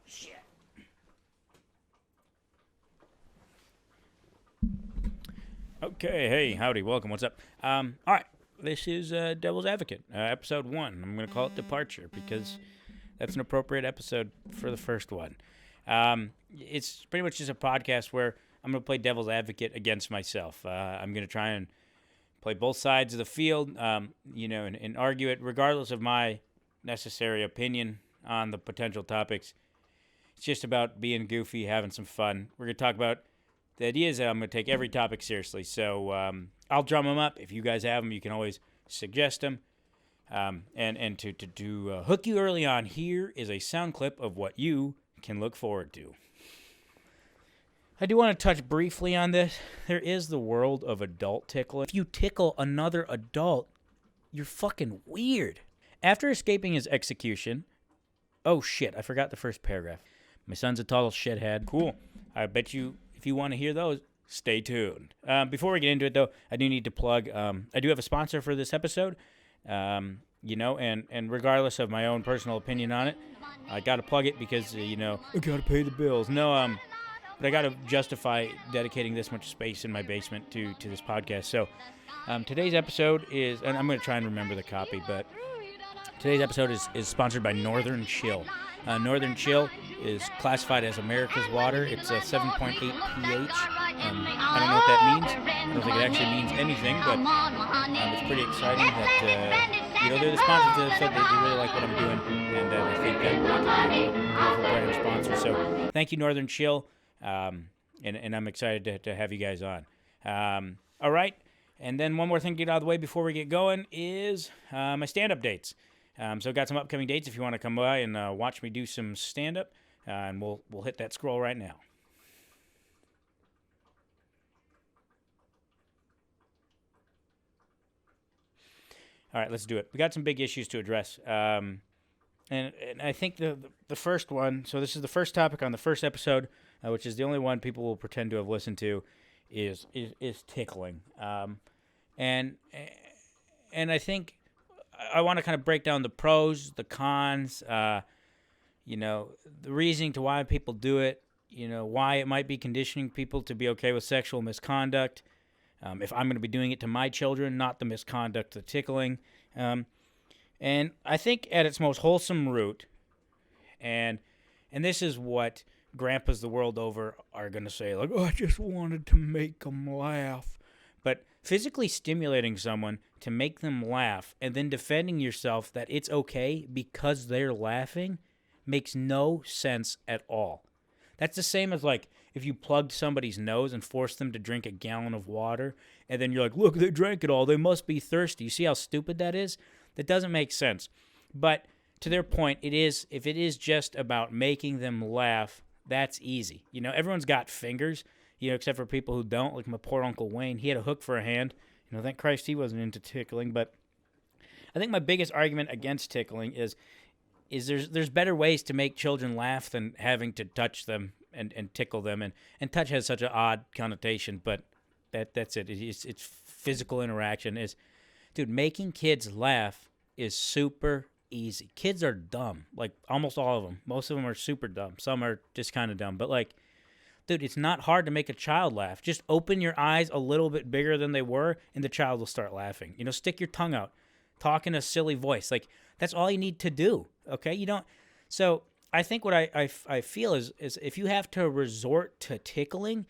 Shit. Okay, hey, howdy, welcome, what's up? Alright, this is Devil's Advocate, episode 1. I'm going to call it Departure because that's an appropriate episode for the first one. It's pretty much just a podcast where I'm going to play Devil's Advocate against myself. I'm going to try and play both sides of the field, and argue it regardless of my necessary opinion on the potential topics. It's just about being goofy, having some fun. We're going to talk about the idea is that I'm going to take every topic seriously. So I'll drum them up. If you guys have them, you can always suggest them. And to hook you early on, here is a sound clip of what you can look forward to. I do want to touch briefly on this. There is the world of adult tickling. If you tickle another adult, you're fucking weird. After escaping his execution... Oh, shit, I forgot the first paragraph. My son's a total shithead. Cool. I bet you, if you want to hear those, stay tuned. Before we get into it, though, I do need to plug, I do have a sponsor for this episode, and regardless of my own personal opinion on it, I got to plug it because, I got to pay the bills. No, but I got to justify dedicating this much space in my basement to this podcast. So today's episode is, and I'm going to try and remember the copy, but today's episode is sponsored by Northern Chill. Northern Chill is classified as America's water. It's a 7.8 pH. I don't know what that means. I don't think it actually means anything, but it's pretty exciting that, they're the sponsors of the episode. They really like what I'm doing, and I think that we could be a beautiful brand sponsor. So thank you, Northern Chill, and I'm excited to have you guys on. All right, and then one more thing to get out of the way before we get going is my stand-up dates. So I've got some upcoming dates if you want to come by and watch me do some stand-up, and we'll hit that scroll right now. All right, let's do it. We got some big issues to address, and I think the first one. So this is the first topic on the first episode, which is the only one people will pretend to have listened to, is tickling, and I think I want to kind of break down the pros, the cons, the reasoning to why people do it, why it might be conditioning people to be okay with sexual misconduct, if I'm going to be doing it to my children, not the misconduct, the tickling. And I think at its most wholesome root, and this is what grandpas the world over are going to say, like, oh, I just wanted to make them laugh. But physically stimulating someone to make them laugh and then defending yourself that it's okay because they're laughing makes no sense at all. That's the same as, like, if you plugged somebody's nose and forced them to drink a gallon of water, and then you're like, look, they drank it all. They must be thirsty. You see how stupid that is? That doesn't make sense. But to their point, if it is just about making them laugh, that's easy. Everyone's got fingers. Except for people who don't, like my poor Uncle Wayne. He had a hook for a hand. Thank Christ he wasn't into tickling. But I think my biggest argument against tickling is there's better ways to make children laugh than having to touch them and tickle them. And touch has such an odd connotation, but that's it. It's physical interaction. Dude, making kids laugh is super easy. Kids are dumb, like almost all of them. Most of them are super dumb. Some are just kind of dumb, but like, dude, it's not hard to make a child laugh. Just open your eyes a little bit bigger than they were, and the child will start laughing. Stick your tongue out. Talk in a silly voice. Like, that's all you need to do, okay? You don't... So, I think what I feel is if you have to resort to tickling,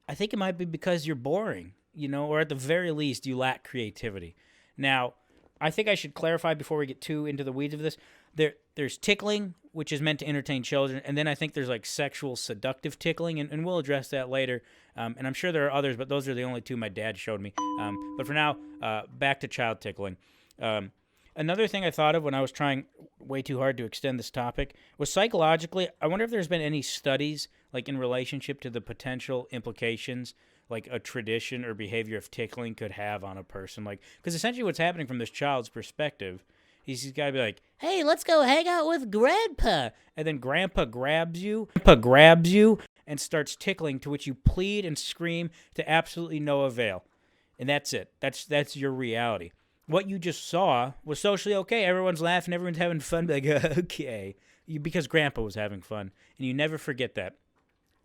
I think it might be because you're boring, or at the very least, you lack creativity. Now, I think I should clarify before we get too into the weeds of this. There's tickling, which is meant to entertain children, and then I think there's like sexual seductive tickling, and we'll address that later. And I'm sure there are others, but those are the only two my dad showed me. But for now, back to child tickling. Another thing I thought of when I was trying way too hard to extend this topic was psychologically, I wonder if there's been any studies like in relationship to the potential implications like a tradition or behavior of tickling could have on a person. Like, because essentially what's happening from this child's perspective, he's got to be like, hey, let's go hang out with Grandpa. And then Grandpa grabs you and starts tickling, to which you plead and scream to absolutely no avail. And that's it. That's your reality. What you just saw was socially okay. Everyone's laughing. Everyone's having fun. Like, okay. because grandpa was having fun, and you never forget that.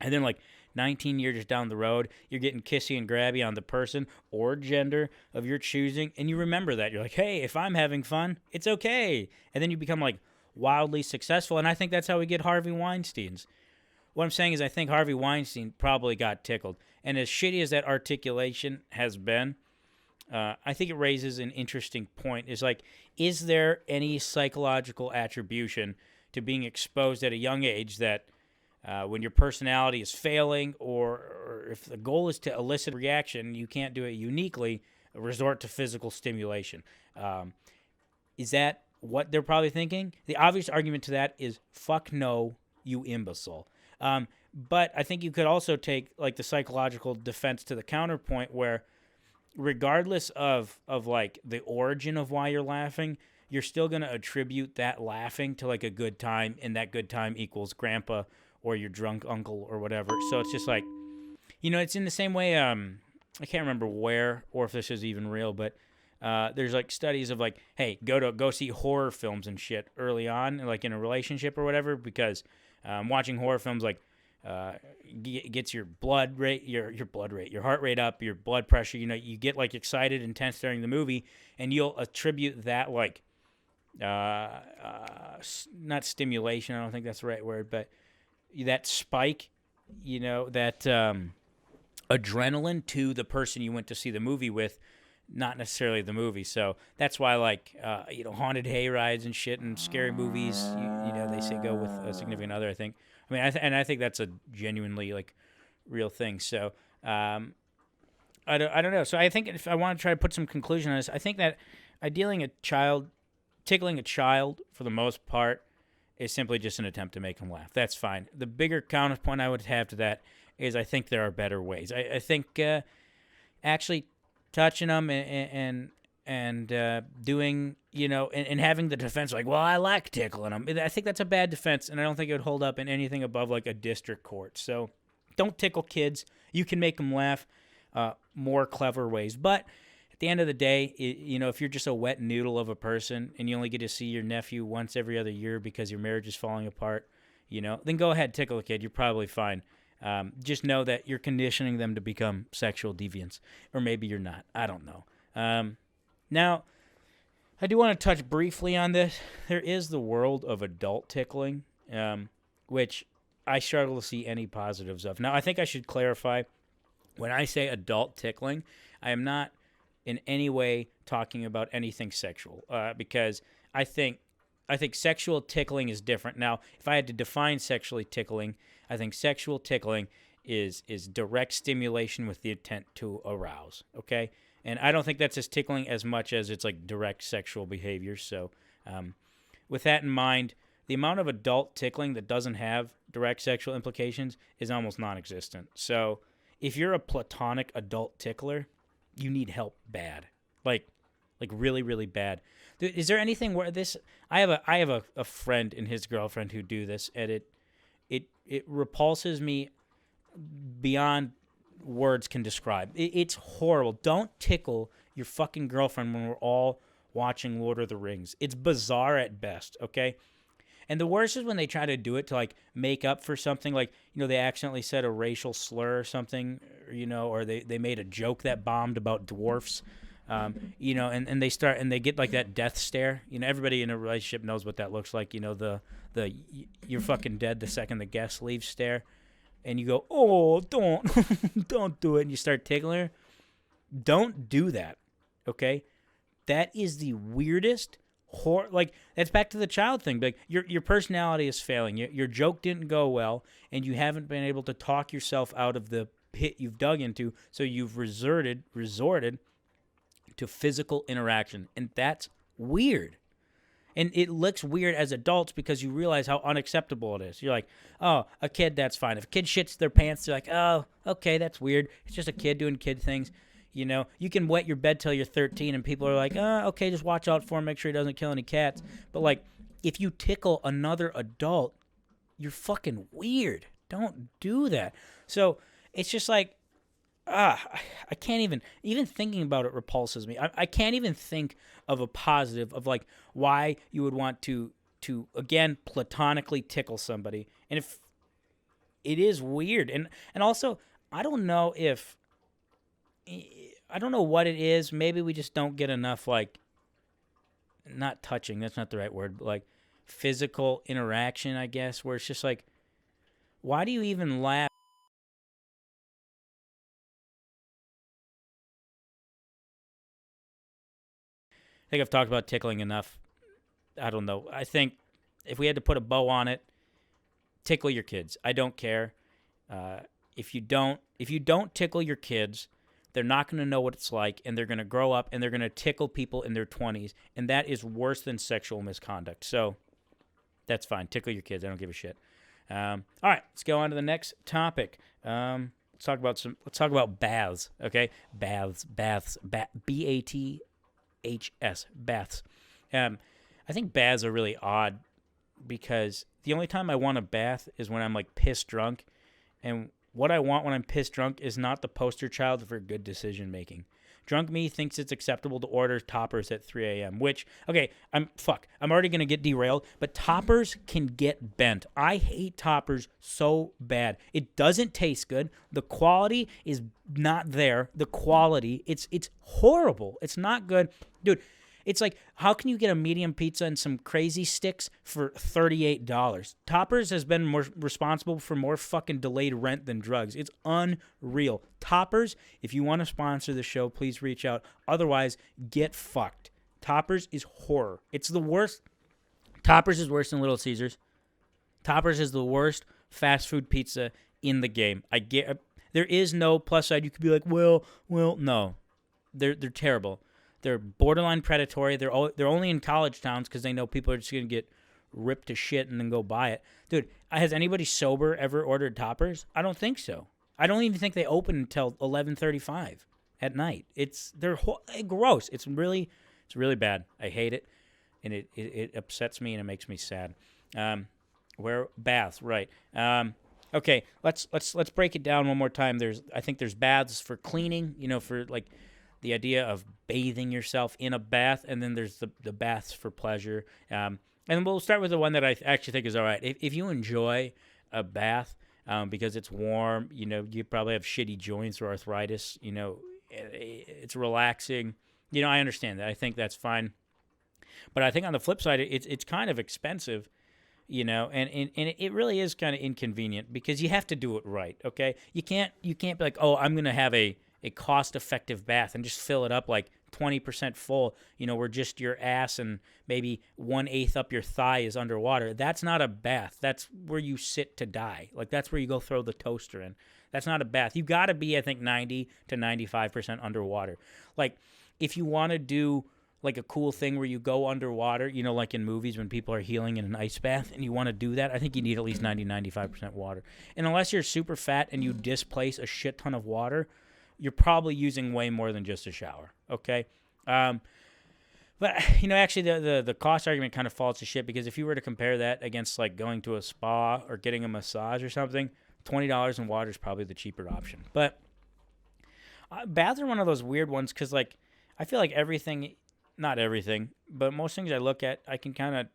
And then, like, 19 years down the road, you're getting kissy and grabby on the person or gender of your choosing, and you remember that. You're like, hey, if I'm having fun, it's okay. And then you become, like, wildly successful, and I think that's how we get Harvey Weinsteins. What I'm saying is I think Harvey Weinstein probably got tickled. And as shitty as that articulation has been, I think it raises an interesting point. Is like, is there any psychological attribution to being exposed at a young age that when your personality is failing, or if the goal is to elicit a reaction, you can't do it uniquely, resort to physical stimulation? Is that what they're probably thinking? The obvious argument to that is, fuck no, you imbecile. But I think you could also take, like, the psychological defense to the counterpoint where, regardless of like the origin of why you're laughing, you're still going to attribute that laughing to, like, a good time, and that good time equals grandpa or your drunk uncle or whatever. So it's just like, it's in the same way, I can't remember where or if this is even real, but there's, like, studies of, like, hey, go see horror films and shit early on, like in a relationship or whatever, because watching horror films, like, gets your blood rate, your heart rate up, your blood pressure. You get, like, excited, intense during the movie, and you'll attribute that, like, not stimulation, I don't think that's the right word, but that spike, that adrenaline to the person you went to see the movie with, not necessarily the movie. So that's why, like, haunted hay rides and shit and scary movies, they say go with a significant other, I think. I mean, I think that's a genuinely, like, real thing. So I don't know. So I think if I want to try to put some conclusion on this, I think that tickling a child, for the most part, is simply just an attempt to make them laugh. That's fine. The bigger counterpoint I would have to that is I think there are better ways. I think actually touching them and doing, and having the defense like, well, I like tickling them. I think that's a bad defense, and I don't think it would hold up in anything above, like, a district court. So don't tickle kids. You can make them laugh more clever ways. But at the end of the day, if you're just a wet noodle of a person and you only get to see your nephew once every other year because your marriage is falling apart, then go ahead, tickle a kid. You're probably fine. Just know that you're conditioning them to become sexual deviants. Or maybe you're not. I don't know. Now, I do want to touch briefly on this. There is the world of adult tickling, which I struggle to see any positives of. Now, I think I should clarify, when I say adult tickling, I am not in any way talking about anything sexual, because I think sexual tickling is different. Now, if I had to define sexually tickling, I think sexual tickling is direct stimulation with the intent to arouse, okay? And I don't think that's as tickling as much as it's, like, direct sexual behavior. So with that in mind, the amount of adult tickling that doesn't have direct sexual implications is almost non-existent. So if you're a platonic adult tickler, you need help bad, like really, really bad. Is there anything where this? I have a friend and his girlfriend who do this, and it repulses me beyond words can describe. It's horrible. Don't tickle your fucking girlfriend when we're all watching Lord of the Rings. It's bizarre at best, okay? And the worst is when they try to do it to, like, make up for something, like, they accidentally said a racial slur or something, or they made a joke that bombed about dwarfs, and they start, and they get, like, that death stare. Everybody in a relationship knows what that looks like, the you're fucking dead the second the guest leaves stare. And you go, oh, don't do it, and you start tickling her. Don't do that, okay? That is the weirdest like, that's back to the child thing. Like, your personality is failing. Your joke didn't go well, and you haven't been able to talk yourself out of the pit you've dug into, so you've resorted to physical interaction, and that's weird. And it looks weird as adults because you realize how unacceptable it is. You're like, oh, a kid, that's fine. If a kid shits their pants, they're like, oh, okay, that's weird. It's just a kid doing kid things. You can wet your bed till you're 13, and people are like, oh, okay, just watch out for him, make sure he doesn't kill any cats. But, like, if you tickle another adult, you're fucking weird. Don't do that. So it's just like, I can't even thinking about it repulses me. I can't even think of a positive of, like, why you would want to to again platonically tickle somebody. And if it is weird, and also I don't know what it is. Maybe we just don't get enough, like, not touching, that's not the right word, but like physical interaction, I guess, where it's just like, why do you even laugh? I think I've talked about tickling enough. I don't know. I think if we had to put a bow on it, tickle your kids. I don't care. If you don't tickle your kids, they're not going to know what it's like, and they're going to grow up and they're going to tickle people in their 20s, and that is worse than sexual misconduct. So that's fine. Tickle your kids. I don't give a shit. All right, let's go on to the next topic. Let's talk about baths. Okay, baths, BATHS, baths. I think baths are really odd because the only time I want a bath is when I'm like pissed drunk, and what I want when I'm pissed drunk is not the poster child for good decision making. Drunk me thinks it's acceptable to order toppers at 3 a.m., which, okay, I'm already going to get derailed, but toppers can get bent. I hate toppers so bad. It doesn't taste good. The quality is not there. The quality, it's horrible. It's not good. Dude, it's like, how can you get a medium pizza and some crazy sticks for $38? Toppers has been more responsible for more fucking delayed rent than drugs. It's unreal. Toppers, if you want to sponsor the show, please reach out. Otherwise, get fucked. Toppers is horror. It's the worst. Toppers is worse than Little Caesars. Toppers is the worst fast food pizza in the game. There is no plus side. You could be like, well, no. They're terrible. They're borderline predatory. They're only in college towns because they know people are just going to get ripped to shit and then go buy it. Dude, has anybody sober ever ordered toppers? I don't think so. I don't even think they open until 11:35 at night. They're gross. It's really bad. I hate it, and it upsets me and it makes me sad. Where baths, right? Okay, let's break it down one more time. I think there's baths for cleaning, for like the idea of bathing yourself in a bath, and then there's the baths for pleasure. And we'll start with the one that I actually think is all right. If you enjoy a bath because it's warm, you probably have shitty joints or arthritis, it's relaxing. I understand that. I think that's fine. But I think on the flip side, it's kind of expensive, and it really is kind of inconvenient because you have to do it right, okay? You can't be like, oh, I'm going to have a cost-effective bath and just fill it up like 20% full, where just your ass and maybe 1/8 up your thigh is underwater. That's not a bath. That's where you sit to die. Like, that's where you go throw the toaster in. That's not a bath. You got to be, I think, 90 to 95% underwater. Like, if you want to do like a cool thing where you go underwater, like in movies when people are healing in an ice bath, and you want to do that, I think you need at least 90-95% water. And unless you're super fat and you displace a shit ton of water, you're probably using way more than just a shower, okay? But, actually the cost argument kind of falls to shit because if you were to compare that against, like, going to a spa or getting a massage or something, $20 in water is probably the cheaper option. But baths are one of those weird ones because, like, I feel like not everything, but most things I look at, I can kind of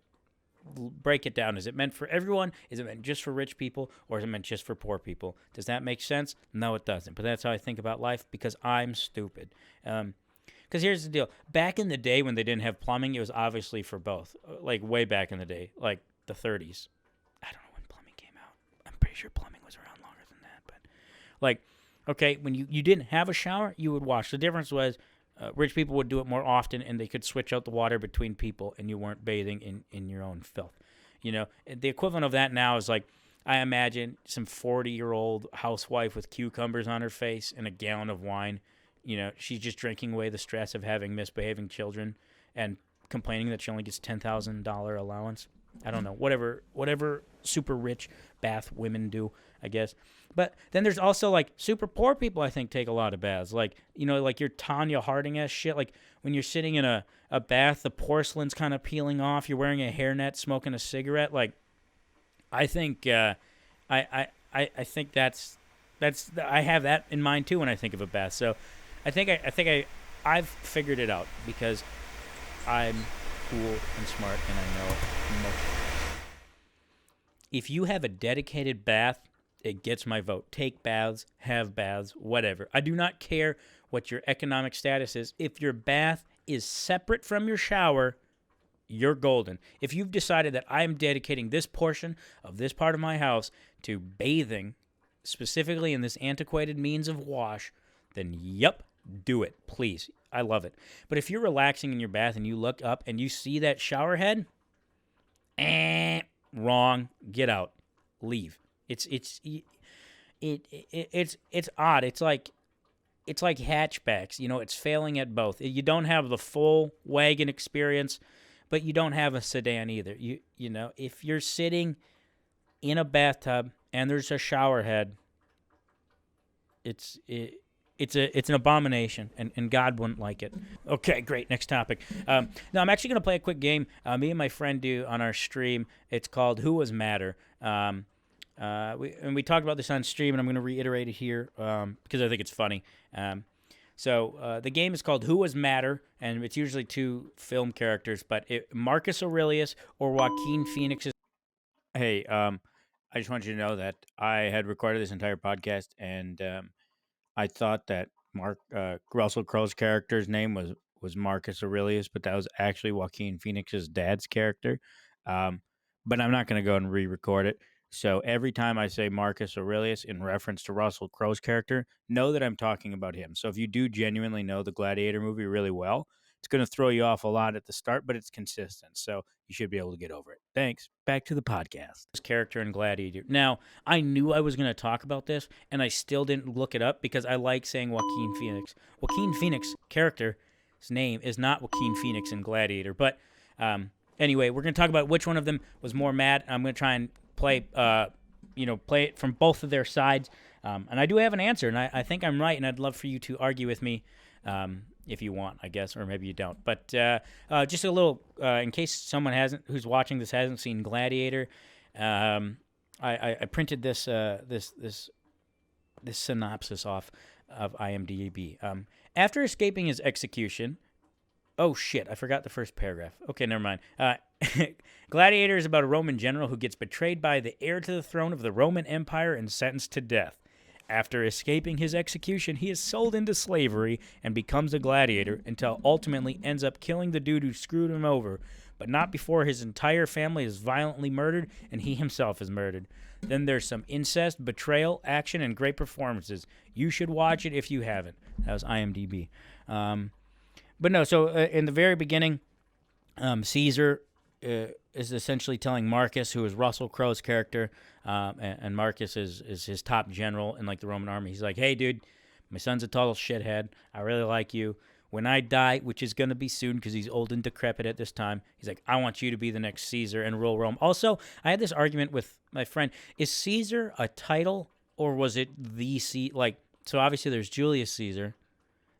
break it down. Is it meant for everyone? Is it meant just for rich people? Or is it meant just for poor people? Does that make sense? No, it doesn't. But that's how I think about life because I'm stupid. Because here's the deal. Back in the day when they didn't have plumbing, it was obviously for both. Like way back in the day, like the 30s. I don't know when plumbing came out. I'm pretty sure plumbing was around longer than that. But like, okay, when you didn't have a shower, you would wash. The difference was rich people would do it more often, and they could switch out the water between people, and you weren't bathing in your own filth. The equivalent of that now is like, I imagine some 40-year-old housewife with cucumbers on her face and a gallon of wine. She's just drinking away the stress of having misbehaving children and complaining that she only gets $10,000 allowance. I don't know, whatever super rich bath women do, I guess. But then there's also like super poor people, I think, take a lot of baths. Like, like your Tanya Harding-ass shit. Like when you're sitting in a bath, the porcelain's kind of peeling off. You're wearing a hairnet, smoking a cigarette. Like, I think I think that's I have that in mind too when I think of a bath. So I think I've figured it out because I'm cool and smart, and I know most. If you have a dedicated bath, it gets my vote. Take baths, have baths, whatever. I do not care what your economic status is. If your bath is separate from your shower, you're golden. If you've decided that I am dedicating this portion of this part of my house to bathing, specifically in this antiquated means of wash, then yep, do it, please. I love it. But if you're relaxing in your bath and you look up and you see that shower head, wrong. Get out. Leave. It's odd. It's like hatchbacks. You know, it's failing at both. You don't have the full wagon experience, but you don't have a sedan either. You know, if you're sitting in a bathtub and there's a shower head, it's an abomination, and God wouldn't like it. Okay, great. Next topic. Now, I'm actually going to play a quick game me and my friend do on our stream. It's called Who Was Madder? We talked about this on stream, and I'm going to reiterate it here because I think it's funny. So the game is called Who Was Madder? And it's usually two film characters, but Marcus Aurelius or Joaquin Phoenix's. Hey, I just want you to know that I had recorded this entire podcast, and I thought that Russell Crowe's character's name was Marcus Aurelius, but that was actually Joaquin Phoenix's dad's character. But I'm not going to go and re-record it. So every time I say Marcus Aurelius in reference to Russell Crowe's character, know that I'm talking about him. So if you do genuinely know the Gladiator movie really well, it's going to throw you off a lot at the start, but it's consistent. So you should be able to get over it. Thanks. Back to the podcast. His character in Gladiator. Now, I knew I was going to talk about this, and I still didn't look it up because I like saying Joaquin Phoenix. Joaquin Phoenix character, his name is not Joaquin Phoenix in Gladiator. But anyway, we're going to talk about which one of them was more mad. I'm going to try and play it from both of their sides. And I do have an answer, and I think I'm right, and I'd love for you to argue with me if you want, I guess, or maybe you don't. But just a little, in case someone who's watching this hasn't seen Gladiator, I printed this synopsis off of IMDb. After escaping his execution, oh shit, I forgot the first paragraph. Okay, never mind. Gladiator is about a Roman general who gets betrayed by the heir to the throne of the Roman Empire and sentenced to death. After escaping his execution, he is sold into slavery and becomes a gladiator until ultimately ends up killing the dude who screwed him over, but not before his entire family is violently murdered and he himself is murdered. Then there's some incest, betrayal, action, and great performances. You should watch it if you haven't. That was IMDb. But no, so in the very beginning, Caesar is essentially telling Marcus, who is Russell Crowe's character, and Marcus is his top general in like the Roman army. He's like, hey, dude, my son's a total shithead. I really like you. When I die, which is going to be soon because he's old and decrepit at this time, he's like, I want you to be the next Caesar and rule Rome. Also, I had this argument with my friend. Is Caesar a title or was it the so obviously there's Julius Caesar.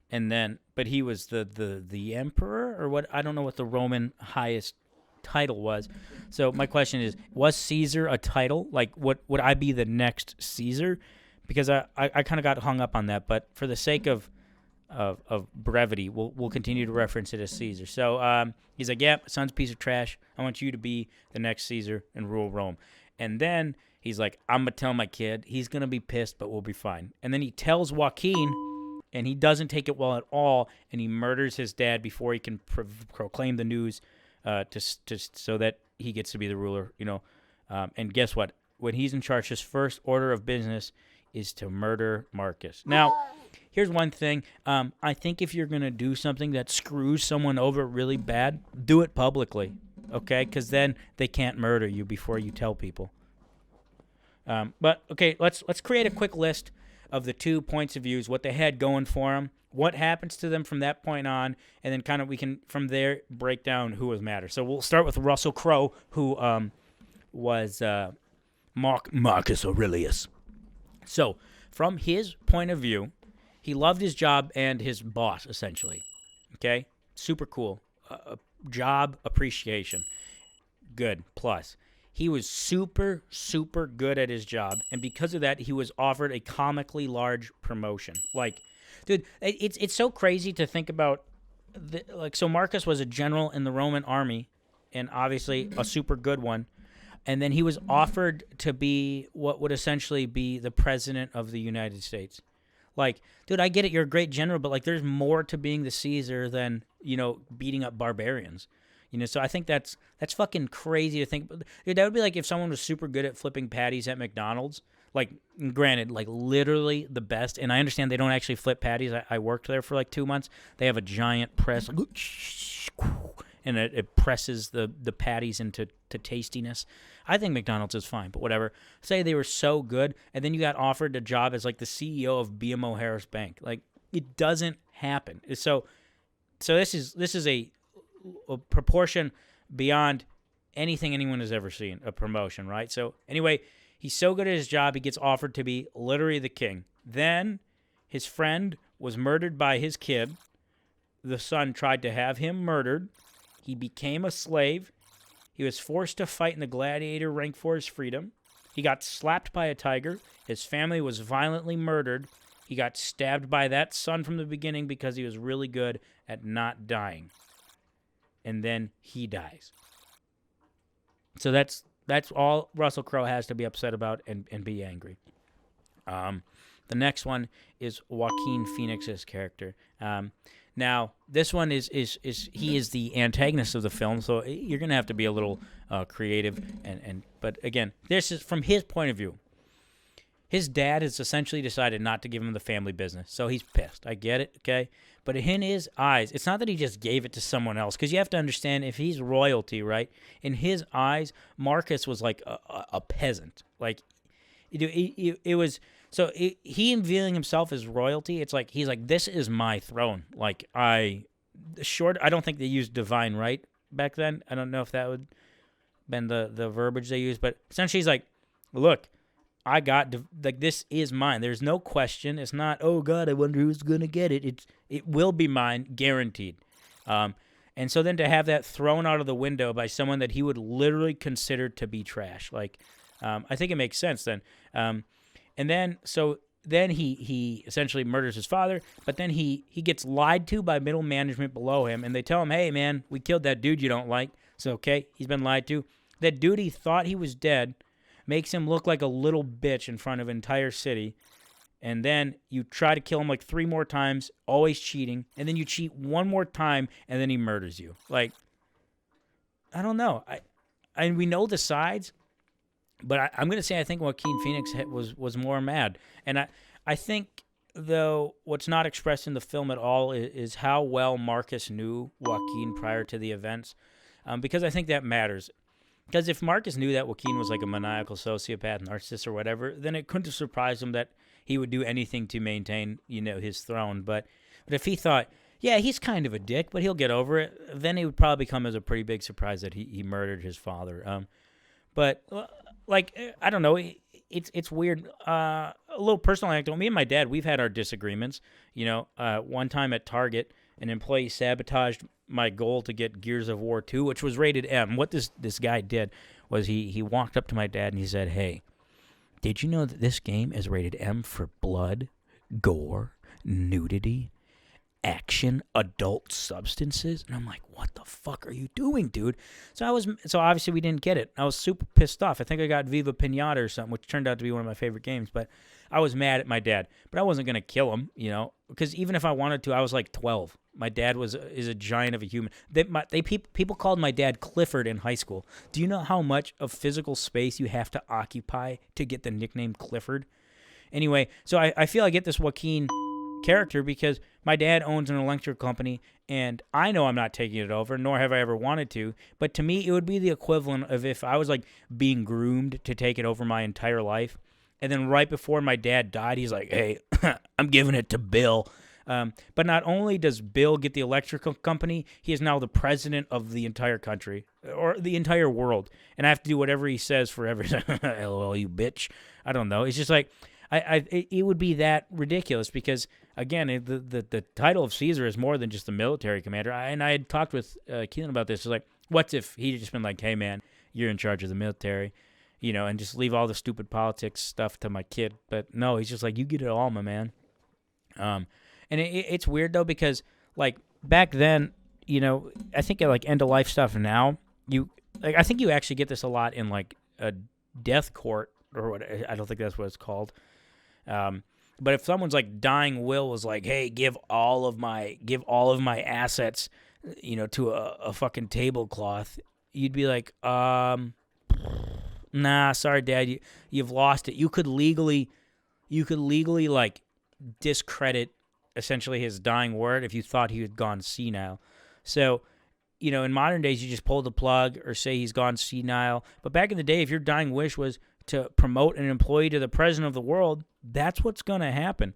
And then, but he was the emperor or what? I don't know what the Roman highest title was. So my question is, was Caesar a title? Like, what would I be the next Caesar? Because I kind of got hung up on that. But for the sake of brevity, we'll continue to reference it as Caesar. So he's like, yeah, son's a piece of trash. I want you to be the next Caesar and rule Rome. And then he's like, I'm gonna tell my kid. He's gonna be pissed, but we'll be fine. And then he tells Joaquin. And he doesn't take it well at all, and he murders his dad before he can proclaim the news, so that he gets to be the ruler. And guess what? When he's in charge, his first order of business is to murder Marcus. Now, here's one thing. I think if you're gonna do something that screws someone over really bad, do it publicly, okay? Because then they can't murder you before you tell people. But okay, let's create a quick list of the 2 points of views, what they had going for them, what happens to them from that point on, and then kind of we can, from there, break down who was madder. So we'll start with Russell Crowe, who was Marcus Aurelius. So from his point of view, he loved his job and his boss, essentially. Okay? Super cool. Job appreciation. Good. Plus. He was super, super good at his job, and because of that, he was offered a comically large promotion. Like, dude, it's so crazy to think about so Marcus was a general in the Roman army, and obviously a super good one. And then he was offered to be what would essentially be the president of the United States. Like, dude, I get it, you're a great general, but like, there's more to being the Caesar than beating up barbarians. So I think that's fucking crazy to think. Dude, that would be like if someone was super good at flipping patties at McDonald's. Like, granted, like literally the best. And I understand they don't actually flip patties. I worked there for like 2 months. They have a giant press, and it presses the patties into tastiness. I think McDonald's is fine, but whatever. Say they were so good, and then you got offered a job as like the CEO of BMO Harris Bank. Like, it doesn't happen. So this is a proportion beyond anything anyone has ever seen, a promotion, right? So anyway, he's so good at his job, he gets offered to be literally the king. Then his friend was murdered by his kid. The son tried to have him murdered. He became a slave. He was forced to fight in the Gladiator rank for his freedom. He got slapped by a tiger. His family was violently murdered. He got stabbed by that son from the beginning because he was really good at not dying. And then he dies. So that's all Russell Crowe has to be upset about and be angry. The next one is Joaquin Phoenix's character. Now, this one is he is the antagonist of the film, so you're gonna have to be a little creative. But again, this is from his point of view. His dad has essentially decided not to give him the family business, so he's pissed. I get it, okay? But in his eyes, it's not that he just gave it to someone else, because you have to understand, if he's royalty, right? In his eyes, Marcus was like a peasant. Like, it was... So he viewing himself as royalty, it's like, he's like, this is my throne. Like, I don't think they used divine right back then. I don't know if that would been the verbiage they used, but essentially he's like, look, I got, like, this is mine. There's no question. It's not, oh, God, I wonder who's going to get it. It will be mine, guaranteed. And so then to have that thrown out of the window by someone that he would literally consider to be trash, like, I think it makes sense then. And then, so then he essentially murders his father, but then he gets lied to by middle management below him, and they tell him, hey, man, we killed that dude you don't like. So, okay, he's been lied to. That dude he thought he was dead makes him look like a little bitch in front of an entire city, and then you try to kill him like 3 more times, always cheating, and then you cheat 1 more time, and then he murders you. Like, I don't know. We know the sides, but I'm going to say I think Joaquin Phoenix was more mad. And I think, though, what's not expressed in the film at all is how well Marcus knew Joaquin prior to the events, because I think that matters. Because if Marcus knew that Joaquin was like a maniacal sociopath, narcissist, or whatever, then it couldn't have surprised him that he would do anything to maintain, his throne. But if he thought, yeah, he's kind of a dick, but he'll get over it, then it would probably come as a pretty big surprise that he murdered his father. But like, I don't know, it's weird. A little personal anecdote. Me and my dad, we've had our disagreements. One time at Target, an employee sabotaged my goal to get Gears of War 2, which was rated M. What this guy did was he walked up to my dad and he said, hey, did you know that this game is rated M for blood, gore, nudity, action, adult substances? And I'm like, what the fuck are you doing, dude? So obviously we didn't get it. I was super pissed off. I think I got Viva Pinata or something, which turned out to be one of my favorite games, but I was mad at my dad. But I wasn't going to kill him, because even if I wanted to, I was like 12. My dad is a giant of a human. People called my dad Clifford in high school. Do you know how much of physical space you have to occupy to get the nickname Clifford? Anyway, so I feel I get this Joaquin character because my dad owns an electric company, and I know I'm not taking it over, nor have I ever wanted to. But to me, it would be the equivalent of if I was like being groomed to take it over my entire life. And then right before my dad died, he's like, hey, I'm giving it to Bill. But not only does Bill get the electrical company, he is now the president of the entire country, or the entire world. And I have to do whatever he says for everything. LOL, you bitch. I don't know. It's just like, it would be that ridiculous because, again, the title of Caesar is more than just the military commander. I had talked with Keelan about this. It's like, what if he'd just been like, hey, man, you're in charge of the military, and just leave all the stupid politics stuff to my kid. But no, he's just like, you get it all, my man. And it's weird, though, because, like, back then, I think at like end of life stuff now, I think you actually get this a lot in like a death court or what. I don't think that's what it's called. But if someone's like dying will was like, hey, give all of my assets, to a fucking tablecloth, you'd be like, nah, sorry, Dad, you've lost it. You could legally like discredit essentially his dying word if you thought he had gone senile. So, in modern days, you just pull the plug or say he's gone senile. But back in the day, if your dying wish was to promote an employee to the president of the world, that's what's going to happen.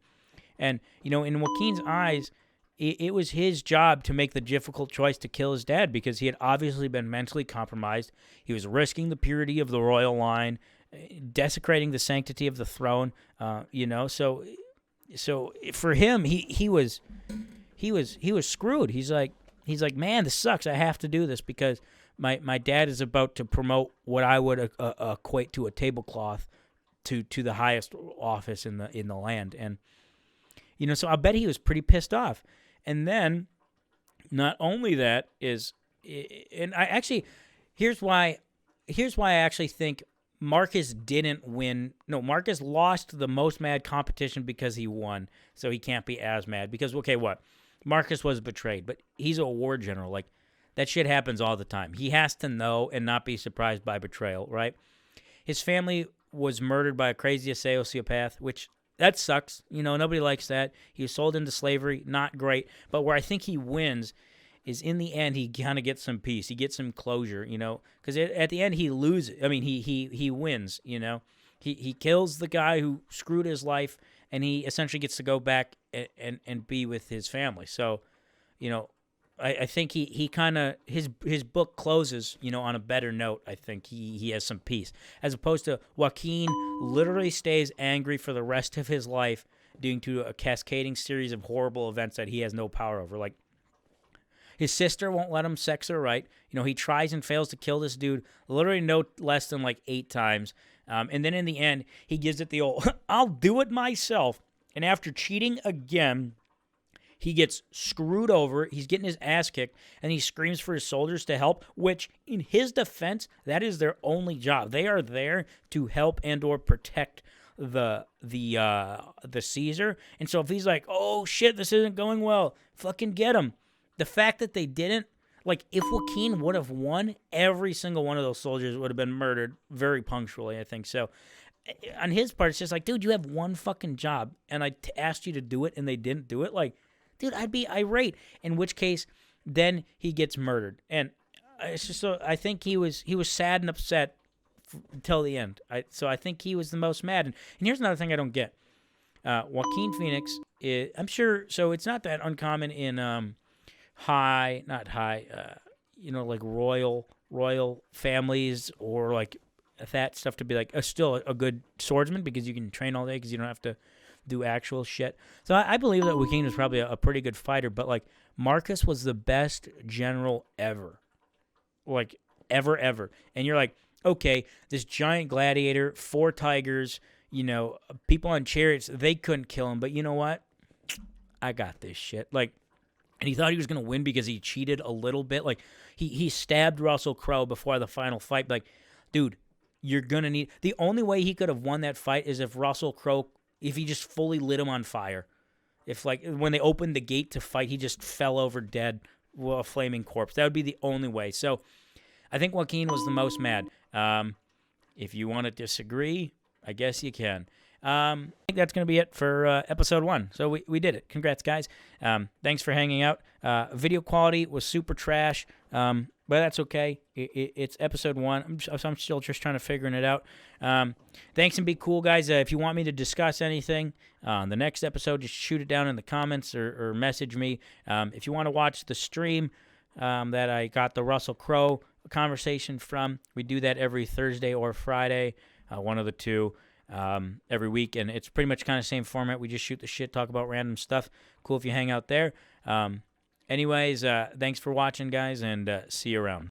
And, in Joaquin's eyes, it was his job to make the difficult choice to kill his dad because he had obviously been mentally compromised. He was risking the purity of the royal line, desecrating the sanctity of the throne. So for him, he was screwed. He's like, man, this sucks. I have to do this because my dad is about to promote what I would equate to a tablecloth to the highest office in the land. And so I bet he was pretty pissed off. And then, not only that is, and I actually, here's why I actually think Marcus didn't win. No, Marcus lost the most mad competition because he won, so he can't be as mad. Because, okay, what? Marcus was betrayed, but he's a war general. Like, that shit happens all the time. He has to know and not be surprised by betrayal, right? His family was murdered by a crazy sociopath, which... that sucks. Nobody likes that. He was sold into slavery. Not great. But where I think he wins is in the end, he kind of gets some peace. He gets some closure, because at the end he loses. I mean, he wins, He kills the guy who screwed his life, and he essentially gets to go back and be with his family. So, I think he kind of, his book closes, on a better note. I think he has some peace. As opposed to Joaquin literally stays angry for the rest of his life due to a cascading series of horrible events that he has no power over. Like, his sister won't let him sex her right. He tries and fails to kill this dude literally no less than like 8 times. And then in the end, he gives it the old, I'll do it myself. And after cheating again... he gets screwed over, he's getting his ass kicked, and he screams for his soldiers to help, which, in his defense, that is their only job. They are there to help and or protect the Caesar. And so if he's like, oh, shit, this isn't going well, fucking get him. The fact that they didn't, like, if Joaquin would have won, every single one of those soldiers would have been murdered very punctually, I think. So on his part, it's just like, dude, you have one fucking job, and I asked you to do it, and they didn't do it. Like, dude, I'd be irate. In which case, then he gets murdered, and it's just so I think he was sad and upset until the end. So I think he was the most mad. And here's another thing I don't get: Joaquin Phoenix, I'm sure. So it's not that uncommon in like royal families or like that stuff to be like still a good swordsman because you can train all day because you don't have to do actual shit. So I believe that Joaquin was probably a pretty good fighter, but like Marcus was the best general ever. Like ever. And you're like, okay, this giant gladiator, 4 tigers, people on chariots, they couldn't kill him, but you know what? I got this shit. Like, and he thought he was going to win because he cheated a little bit. Like, he stabbed Russell Crowe before the final fight. Like, dude, you're going to need... The only way he could have won that fight is if Russell Crowe, if he just fully lit him on fire. If, like, when they opened the gate to fight, he just fell over dead, a flaming corpse. That would be the only way. So, I think Joaquin was the most mad. If you want to disagree, I guess you can. I think that's going to be it for episode 1. So we did it. Congrats, guys. Thanks for hanging out. Video quality was super trash, but that's okay. It's episode 1. I'm still just trying to figure it out. Thanks and be cool, guys. If you want me to discuss anything on the next episode, just shoot it down in the comments or message me. If you want to watch the stream that I got the Russell Crowe conversation from, we do that every Thursday or Friday, one of the two. Every week, and it's pretty much kind of same format. We just shoot the shit, talk about random stuff. Cool if you hang out there. Anyways, thanks for watching, guys, and see you around.